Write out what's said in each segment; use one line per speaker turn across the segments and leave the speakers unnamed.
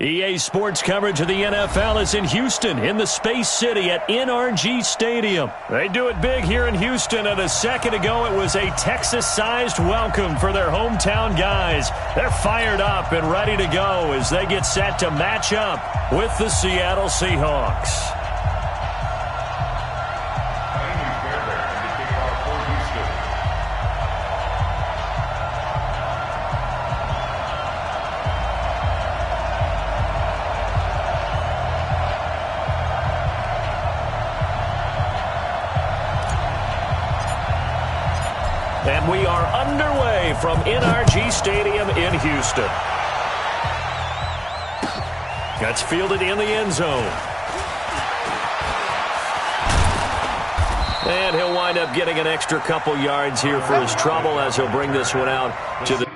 EA Sports coverage of the NFL is in Houston, in the Space City at NRG Stadium. They do it big here in Houston, and a second ago it was a Texas-sized welcome for their hometown guys. They're fired up and ready to go as they get set to match up with the Seattle Seahawks. And we are underway from NRG Stadium in Houston. That's fielded in the end zone. And he'll wind up getting an extra couple yards here for his trouble as he'll bring this one out to the...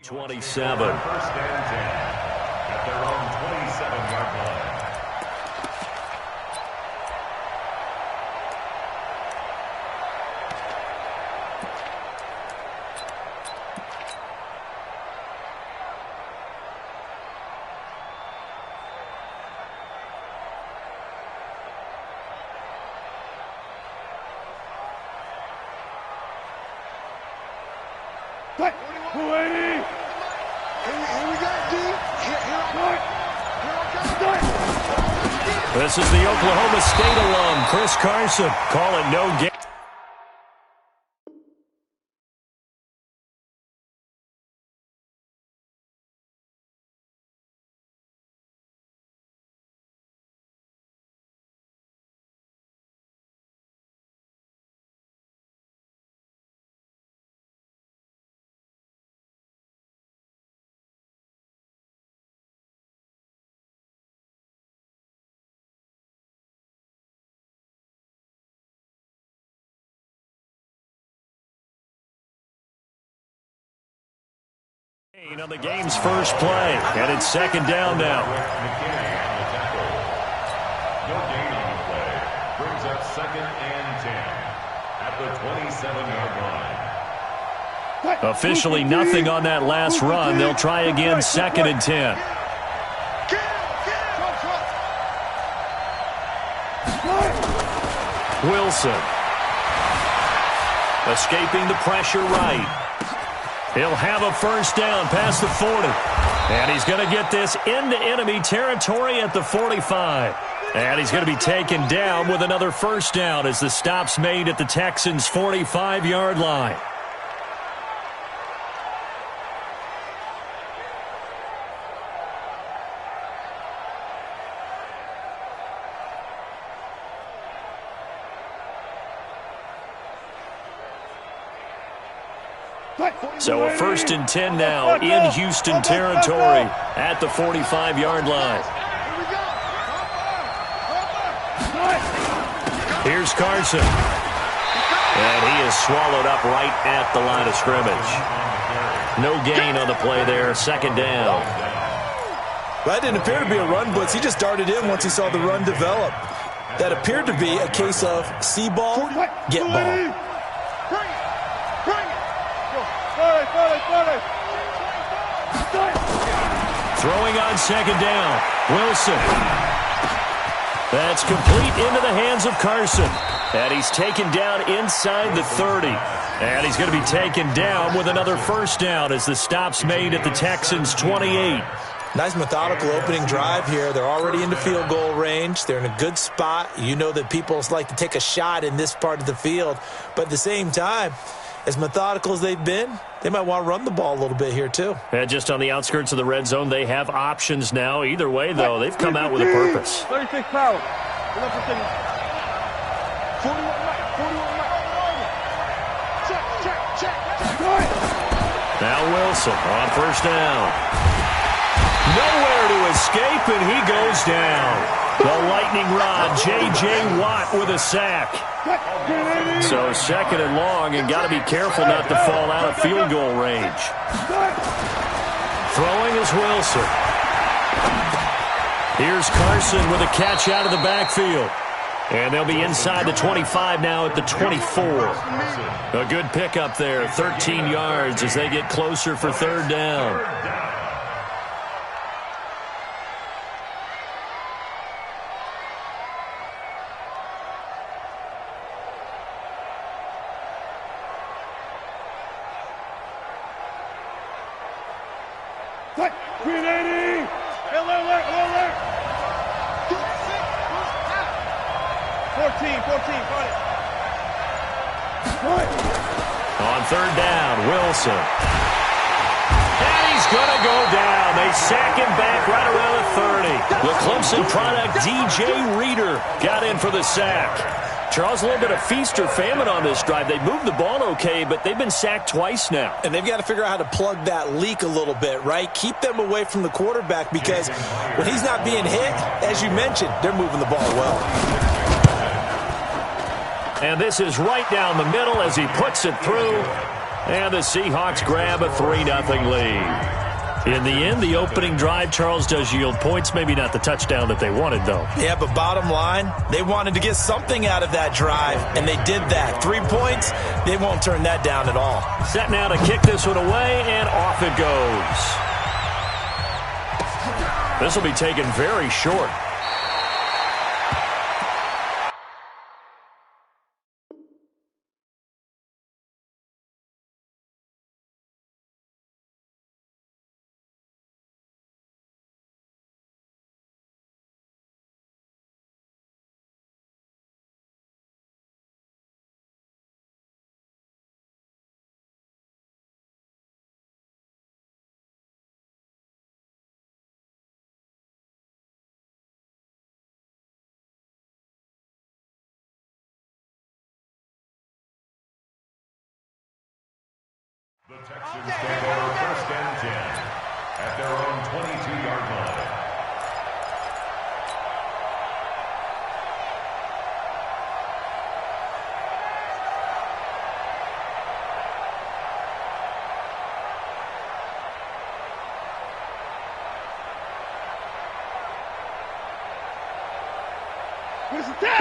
...27.
First and 10 at their own 27-yard line.
This is the Oklahoma State alum, Chris Carson, calling no game. On the game's first play, and it's second down now.
No gain on the play. Brings up second and 10 at the 27-yard line.
Officially nothing on that last run. They'll try again second and 10. Wilson. Escaping the pressure right. He'll have a first down past the 40. And he's going to get this into enemy territory at the 45. And he's going to be taken down with another first down as the stop's made at the Texans' 45-yard line. So a first and 10 now in Houston territory at the 45-yard line. Here's Carson. And he is swallowed up right at the line of scrimmage. No gain on the play there, second down.
That didn't appear to be a run blitz. He just darted in once he saw the run develop. That appeared to be a case of see ball, get ball.
Throwing on second down, Wilson. That's complete into the hands of Carson. And he's taken down inside the 30. And he's going to be taken down with another first down as the stop's made at the Texans' 28.
Nice methodical opening drive here. They're already into field goal range. They're in a good spot. You know that people like to take a shot in this part of the field. But at the same time, as methodical as they've been, they might want to run the ball a little bit here too.
And just on the outskirts of the red zone, they have options now. Either way, though, they've come out with a purpose.
36 power.
Now Wilson on first down. Nowhere to escape, and he goes down. The lightning rod, J.J. Watt with a sack. So second and long, and got to be careful not to fall out of field goal range. Throwing is Wilson. Here's Carson with a catch out of the backfield. And they'll be inside the 25 now at the 24. A good pickup there, 13 yards as they get closer for third down.
Green 80! Alert! 14, got it.
On third down, Wilson. And he's going to go down. They sack him back right around the 30. The Clemson product, DJ Reader, got in for the sack. Charles, a little bit of feast or famine on this drive. They moved the ball okay, but they've been sacked twice now.
And they've got to figure out how to plug that leak a little bit, right? Keep them away from the quarterback because when he's not being hit, as you mentioned, they're moving the ball well.
And this is right down the middle as he puts it through. And the Seahawks grab a 3-0 lead. In the end, the opening drive, Charles, does yield points. Maybe not the touchdown that they wanted, though.
Yeah, but bottom line, they wanted to get something out of that drive, and they did that. 3 points, they won't turn that down at all.
Set now to kick this one away, and off it goes. This will be taken very short.
The Texans take over first and 10 at their own 22-yard line.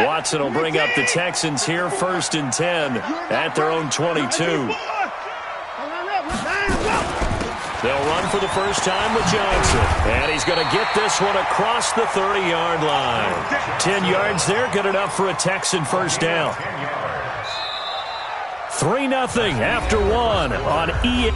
Watson will bring up the Texans here first and 10 at their own 22. They'll run for the first time with Johnson. And he's going to get this one across the 30-yard line. 10 yards there, good enough for a Texan first down. 3-0 after one on EA.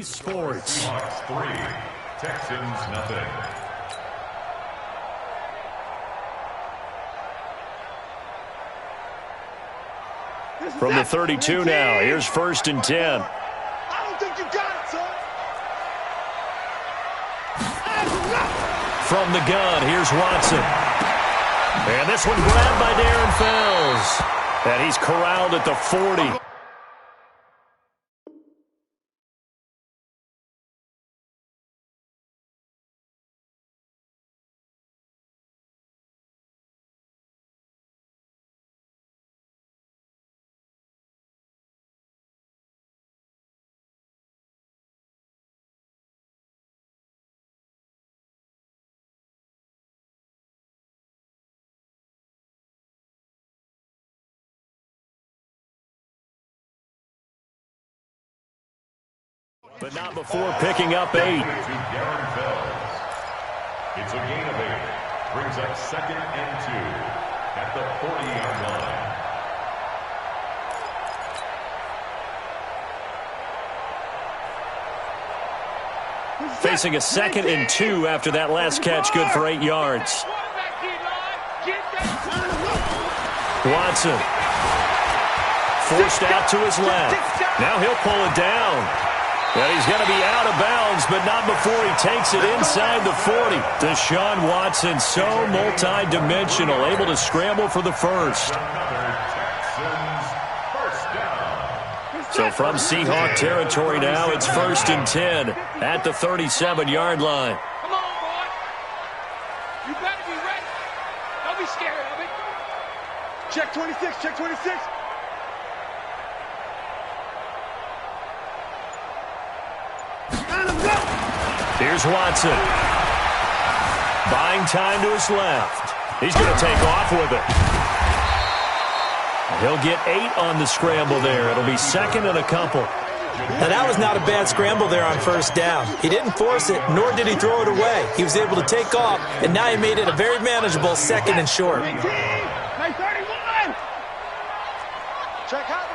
Sports.
Seahawks 3, Texans 0.
From the 32 now, here's first and 10.
I don't think you got it, son.
From the gun, here's Watson. And this one grabbed by Darren Fells. And he's corralled at the 40. but not before picking up 8.
To Darren Fells. It's a gain of 8. Brings up 2nd and 2 at the 40-yard line.
Facing a 2nd and 2 after that last catch, good for 8 yards. Watson forced out to his left. Now he'll pull it down. And he's going to be out of bounds, but not before he takes it inside the 40. Deshaun Watson, so multi-dimensional, able to scramble for the first. So from Seahawk territory now, it's 1st and 10 at the 37-yard line.
Come on, boy. You better be ready. Don't be scared of it. Check 26, check 26.
Here's Watson. Buying time to his left. He's going to take off with it. He'll get 8 on the scramble there. It'll be 2nd and a couple.
Now, that was not a bad scramble there on 1st down. He didn't force it, nor did he throw it away. He was able to take off, and now he made it a very manageable 2nd and short.
31. Check out.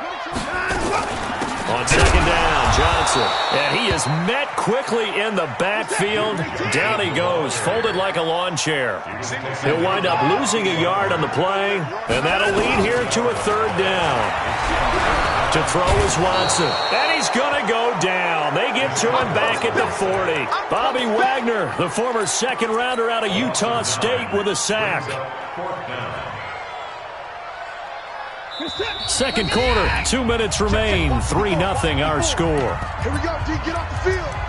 On 2nd down, Johnson. And he is met quickly in the backfield. Down he goes, folded like a lawn chair. He'll wind up losing a yard on the play, and that'll lead here to a 3rd down. To throw is Watson. And he's going to go down. They get to him back at the 40. Bobby Wagner, the former 2nd rounder out of Utah State, with a sack. 2nd quarter, 2 minutes remain. 3-0 our score.
Here we go, D. Get off the field.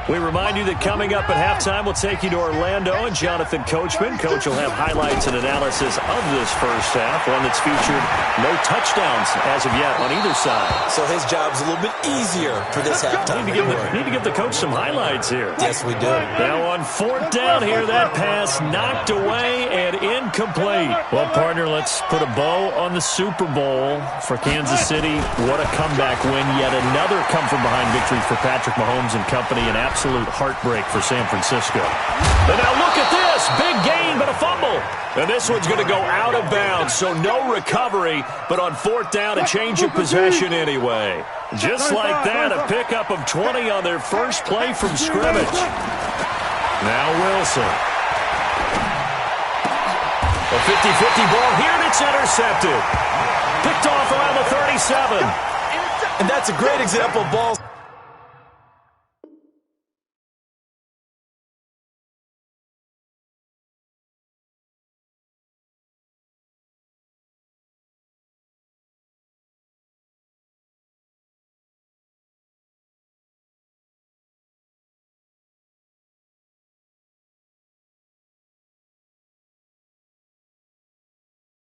We remind you that coming up at halftime, we'll take you to Orlando and Jonathan Coachman. Coach will have highlights and analysis of this first half, one that's featured no touchdowns as of yet on either side.
So his job's a little bit easier for this halftime.
Need to give the coach some highlights here.
Yes, we do.
Now on 4th down here, that pass knocked away and incomplete. Well, partner, let's put a bow on the Super Bowl for Kansas City. What a comeback win. Yet another come-from-behind victory for Patrick Mahomes and company. An absolute heartbreak for San Francisco. And now look at this. Big gain, but a fumble. And this one's going to go out of bounds, so no recovery. But on 4th down, a change of possession anyway. Just like that, a pickup of 20 on their first play from scrimmage. Now Wilson. A 50-50 ball here, and it's intercepted. Picked off around the 37.
And that's a great example of balls.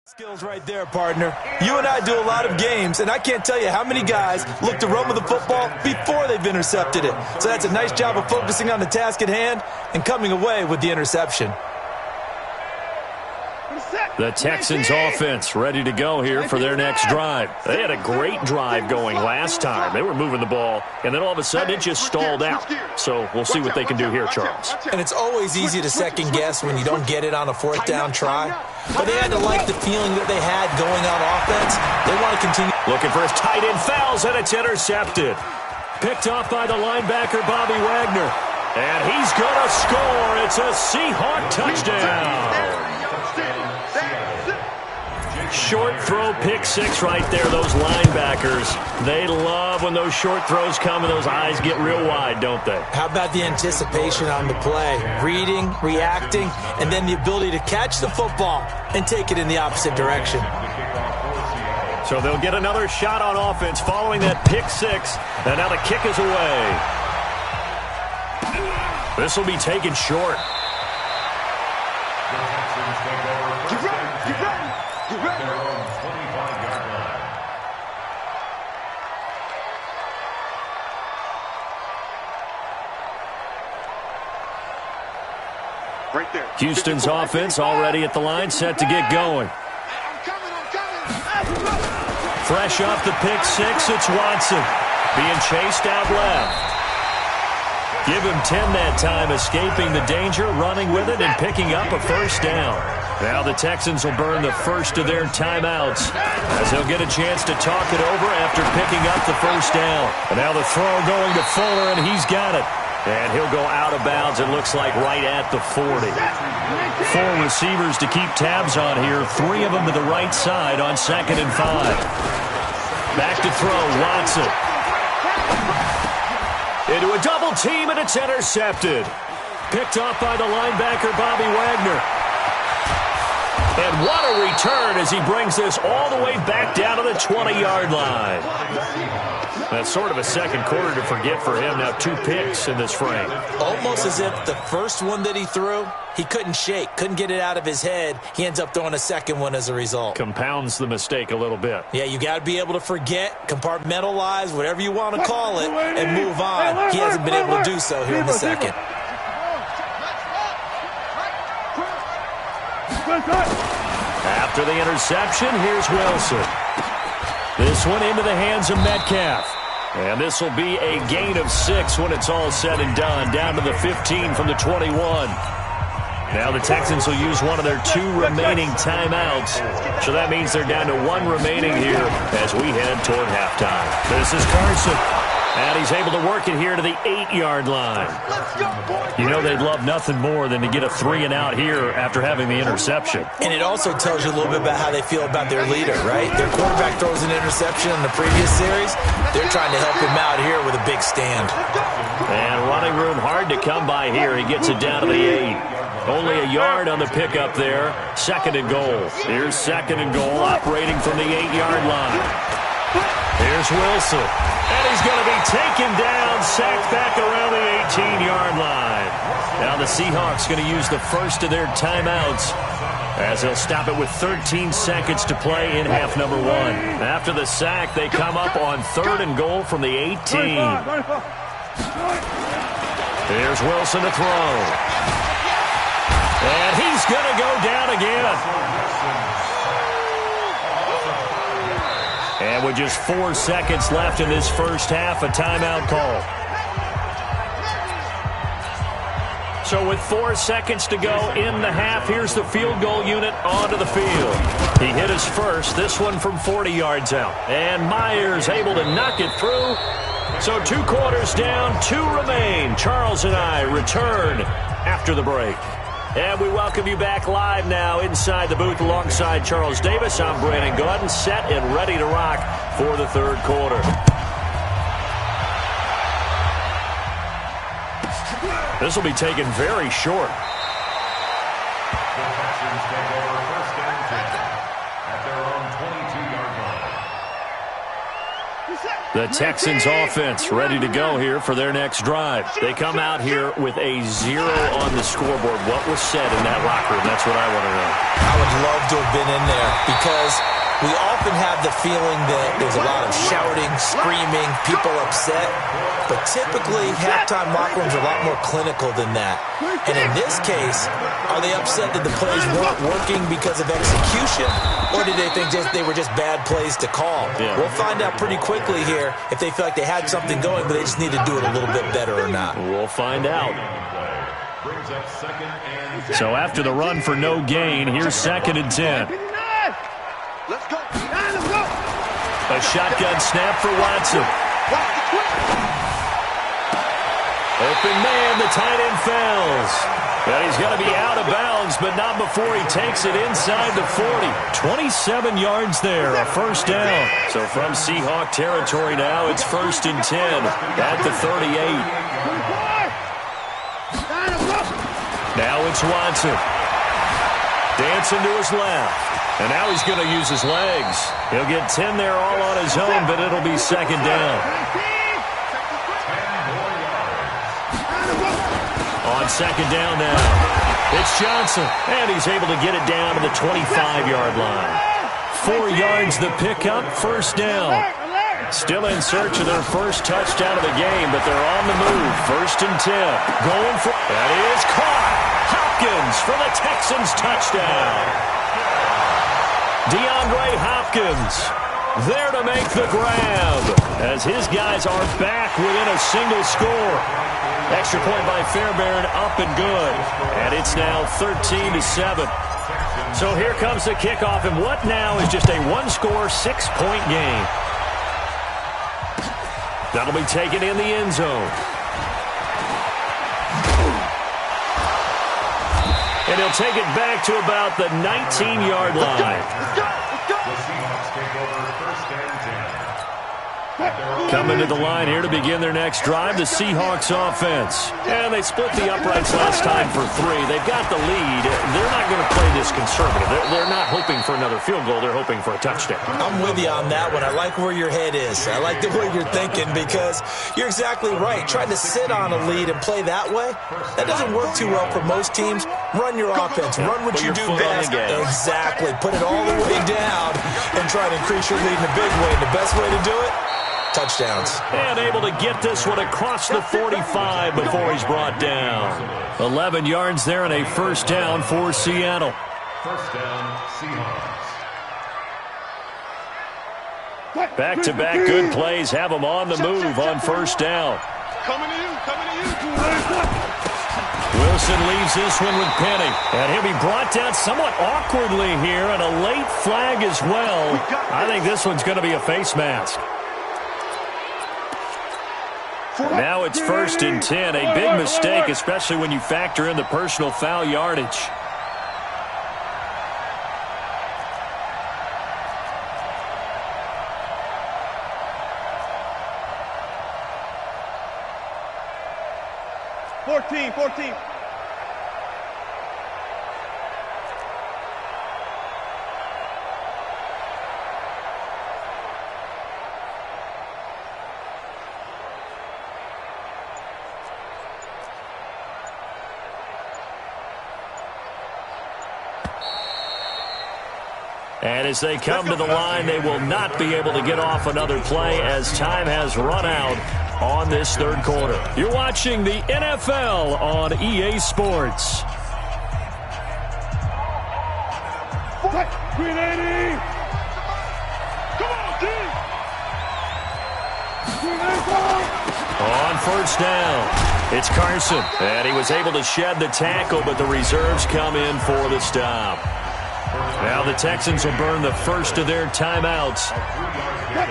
Skills right there, partner. You and I do a lot of games, and I can't tell you how many guys look to run with the football before they've intercepted it. So that's a nice job of focusing on the task at hand and coming away with the interception.
The Texans offense ready to go here for their next drive. They had a great drive going last time. They were moving the ball, and then all of a sudden it just stalled out. So we'll see what they can do here, Charles.
And it's always easy to second guess when you don't get it on a 4th down try. But they had to like the feeling that they had going on offense. They want to continue.
Looking for his tight end, fouls, and it's intercepted. Picked off by the linebacker, Bobby Wagner. And he's going to score. It's a Seahawk touchdown. Short throw, pick 6 right there. Those linebackers, they love when those short throws come and those eyes get real wide, don't they?
How about the anticipation on the play? Reading, reacting, and then the ability to catch the football and take it in the opposite direction.
So they'll get another shot on offense following that pick 6, and now the kick is away. This will be taken short.
Get ready, get ready, get ready.
Their own 25-yard line.
Right there.
Houston's offense already at the line, set to get going.
I'm coming.
Fresh off the pick six, it's Watson. Being chased out left. Give him 10 that time, escaping the danger, running with it, and picking up a first down. Now the Texans will burn the first of their timeouts as he'll get a chance to talk it over after picking up the first down. And now the throw going to Fuller, and he's got it. And he'll go out of bounds, it looks like right at the 40. 4 receivers to keep tabs on here, 3 of them to the right side on 2nd and 5. Back to throw, Watson. Into a double team, and it's intercepted. Picked off by the linebacker, Bobby Wagner. And what a return as he brings this all the way back down to the 20-yard line. That's sort of a second quarter to forget for him. Now 2 picks in this frame.
Almost as if the first one that he threw, he couldn't shake, couldn't get it out of his head. He ends up throwing a second one as a result.
Compounds the mistake a little bit.
Yeah, you got to be able to forget, compartmentalize, whatever you want to call it, and move on. He hasn't been able to do so here in the second.
After the interception, here's Wilson. This one into the hands of Metcalf. And this will be a gain of 6 when it's all said and done. Down to the 15 from the 21. Now the Texans will use one of their 2 remaining timeouts. So that means they're down to 1 remaining here as we head toward halftime. This is Carson. And he's able to work it here to the 8-yard line. You know they'd love nothing more than to get a 3-and-out here after having the interception.
And it also tells you a little bit about how they feel about their leader, right? Their quarterback throws an interception in the previous series. They're trying to help him out here with a big stand.
And running room hard to come by here. He gets it down to the 8. Only a yard on the pickup there. 2nd and goal. Here's 2nd and goal, operating from the 8-yard line. Here's Wilson. And he's going to be taken down, sacked back around the 18-yard line. Now the Seahawks going to use the first of their timeouts as they'll stop it with 13 seconds to play in half number 1. After the sack, they come up on 3rd and goal from the 18. Here's Wilson to throw. And he's going to go down again. And with just 4 seconds left in this first half, a timeout call. So with 4 seconds to go in the half, here's the field goal unit onto the field. He hit his first, this one from 40 yards out. And Myers able to knock it through. So 2 quarters down, 2 remain. Charles and I return after the break. And we welcome you back live now inside the booth alongside Charles Davis. I'm Brandon Gaudin, set and ready to rock for the 3rd quarter. This will be taken very short.
The Texans take over 1st and 10 at their own 22-yard line.
The Texans offense ready to go here for their next drive. They come out here with a 0 on the scoreboard. What was said in that locker room? That's what I want to know.
I would love to have been in there because we often have the feeling that there's a lot of shouting, screaming, people upset. But typically, halftime locker rooms are a lot more clinical than that. And in this case, are they upset that the plays weren't working because of execution? Or did they think they were just bad plays to call?
Yeah.
We'll find out pretty quickly here if they feel like they had something going, but they just need to do it a little bit better or not.
We'll find out.
Brings up 2nd and 10.
So after the run for no gain, here's 2nd and 10.
Let's go. Let's go.
A shotgun snap for Watson. Open man, the tight end fails. And he's going to be out of bounds, but not before he takes it inside the 40. 27 yards there, a first down. So from Seahawk territory now, it's 1st and 10 at the 38. Now it's Watson. Dancing to his left. And now he's going to use his legs. He'll get 10 there all on his own, but it'll be 2nd down. On 2nd down now, it's Johnson, and he's able to get it down to the 25-yard line. 4 yards the pickup, first down. Still in search of their first touchdown of the game, but they're on the move. 1st and 10. Going for it. That is caught. Hopkins Texans touchdown. DeAndre Hopkins there to make the grab as his guys are back within a single score. Extra point by Fairbairn, up and good. And it's now 13-7. So here comes the kickoff, and what now is just a one-score, 6-point game. That'll be taken in the end zone. And he'll take it back to about the 19-yard line. Coming to the line here to begin their next drive, the Seahawks offense. And they split the uprights last time for 3. They've got the lead. They're not going to play this conservative. They're not hoping for another field goal. They're hoping for a touchdown.
I'm with you on that one. I like where your head is. I like the way you're thinking because you're exactly right. Trying to sit on a lead and play that way, that doesn't work too well for most teams. Run your offense. Run what you do best. Exactly. Put it all the way down and try to increase your lead in a big way. And the best way to do it? Touchdowns.
And able to get this one across the 45 before he's brought down. 11 yards there and a first down for Seattle.
First down, Seahawks.
Back-to-back good plays have them on the move on first down.
Coming to you, coming to you.
Wilson leaves this one with Penny. And he'll be brought down somewhat awkwardly here, and a late flag as well. I think this one's going to be a face mask. Now it's 1st and 10. A big mistake, especially when you factor in the personal foul yardage.
Fourteen.
And as they come to the line, they will not be able to get off another play as time has run out on this third quarter. You're watching the NFL on EA Sports.
380. Come on, team.
On first down, it's Carson. And he was able to shed the tackle, but the reserves come in for the stop. Now the Texans will burn the first of their timeouts.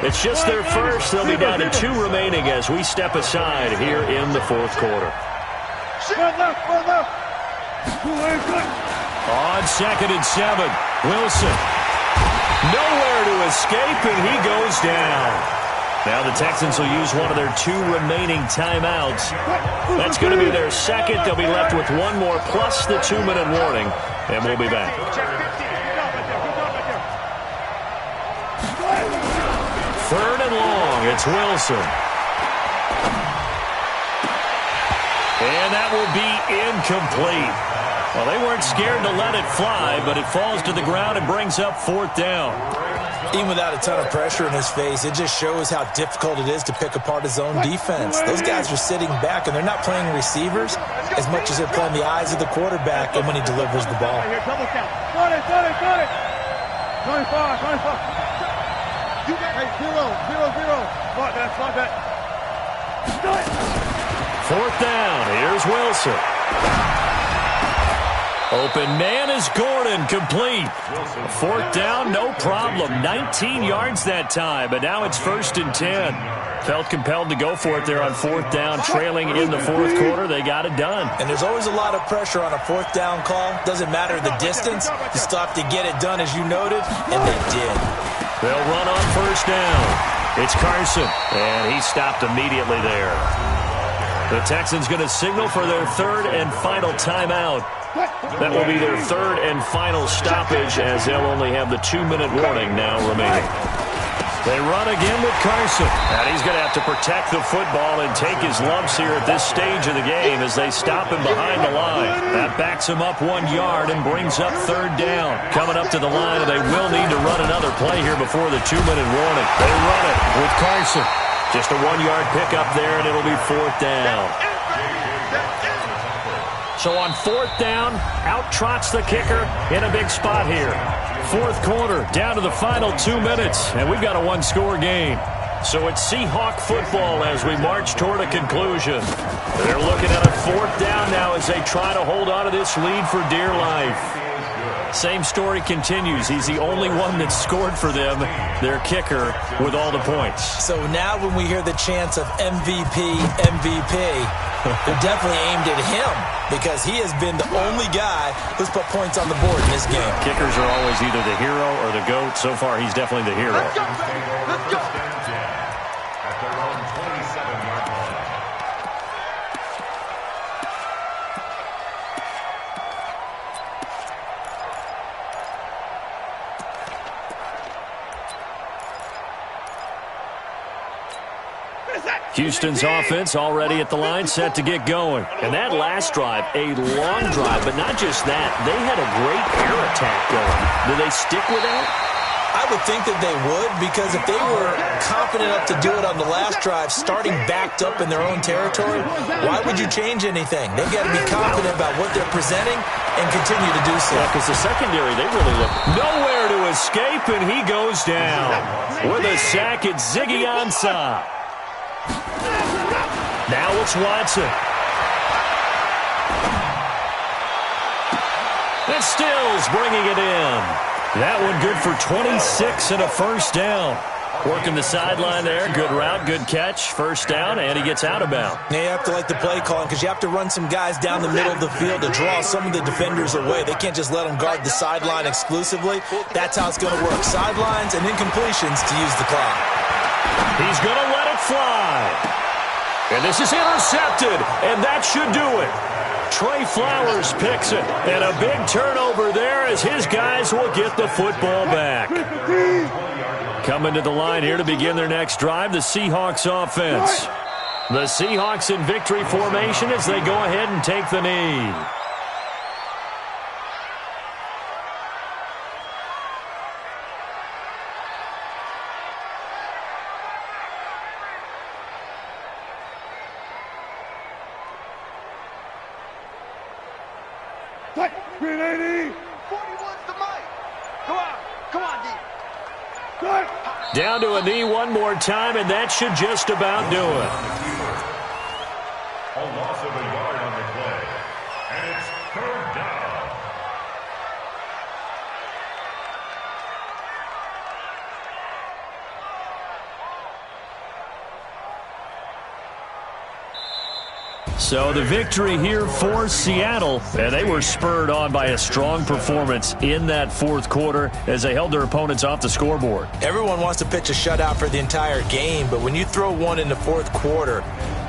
It's just their first. They'll be down to 2 remaining as we step aside here in the fourth quarter. On 2nd and 7, Wilson. Nowhere to escape, and he goes down. Now the Texans will use one of their 2 remaining timeouts. That's going to be their second. They'll be left with one more plus the 2-minute warning, and we'll be back. 3rd and long, it's Wilson. And that will be incomplete. Well, they weren't scared to let it fly, but it falls to the ground and brings up 4th down.
Even without a ton of pressure in his face, it just shows how difficult it is to pick apart his own defense. Those guys are sitting back, and they're not playing receivers as much as they're playing the eyes of the quarterback and when he delivers the ball.
Double count. Got it. 25. You got 0. Spot that.
4th down. Here's Wilson. Open man is Gordon, complete. 4th down, no problem. 19 yards that time, but now it's 1st and 10. Felt compelled to go for it there on 4th down, trailing in the 4th quarter. They got it done.
And there's always a lot of pressure on a 4th down call. Doesn't matter the distance. You still have to get it done, as you noted, and they did.
They'll run on 1st down. It's Carson, and he stopped immediately there. The Texans going to signal for their 3rd and final timeout. That will be their 3rd and final stoppage as they'll only have the 2-minute warning now remaining. They run again with Carson. And he's going to have to protect the football and take his lumps here at this stage of the game as they stop him behind the line. That backs him up 1 yard and brings up 3rd down. Coming up to the line, and they will need to run another play here before the 2-minute warning. They run it with Carson. Just a 1-yard pickup there, and it'll be 4th down. So on fourth down, out trots the kicker in a big spot here. Fourth quarter, down to the final 2 minutes, and we've got a one-score game. So it's Seahawk football as we march toward a conclusion. They're looking at a fourth down now as they try to hold on to this lead for dear life. Same story continues. He's the only one that scored for them, their kicker, with all the points.
So now when we hear the chants of MVP, they're definitely aimed at him because he has been the only guy who's put points on the board in this game.
Kickers are always either the hero or the GOAT. So far, he's definitely the hero.
Let's go. At their own 27-yard line.
Houston's offense already at the line, set to get going. And that last drive, a long drive, but not just that. They had a great air attack going. Do they stick with that?
I would think that they would, because if they were confident enough to do it on the last drive, starting backed up in their own territory, why would you change anything? They've got to be confident about what they're presenting and continue to do so.
Yeah, because the secondary, they really look nowhere to escape, and he goes down. With a sack, it's Ziggy Ansah. Now it's Watson. And Stills bringing it in. That one good for 26 and a first down. Working the sideline there. Good route, good catch. First down, and he gets out of bounds.
Now you have to like the play calling because you have to run some guys down the middle of the field to draw some of the defenders away. They can't just let them guard the sideline exclusively. That's how it's going to work. Sidelines and incompletions to use the clock.
He's going to let it fly. And this is intercepted, and that should do it. Trey Flowers picks it, and a big turnover there as his guys will get the football back. Coming to the line here to begin their next drive, the Seahawks offense. The Seahawks in victory formation as they go ahead and take the knee.
Green 80.
41's the mic. Come on, D.
Down to a knee one more time, and that should just about do it.
A loss of a yard on the play. And it's third down.
So the victory here for Seattle, and they were spurred on by a strong performance in that fourth quarter as they held their opponents off the scoreboard.
Everyone wants to pitch a shutout for the entire game, but when you throw one in the fourth quarter,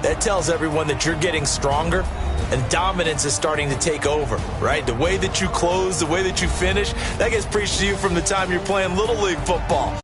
that tells everyone that you're getting stronger and dominance is starting to take over, right? The way that you close, the way that you finish, that gets preached to you from the time you're playing Little League football.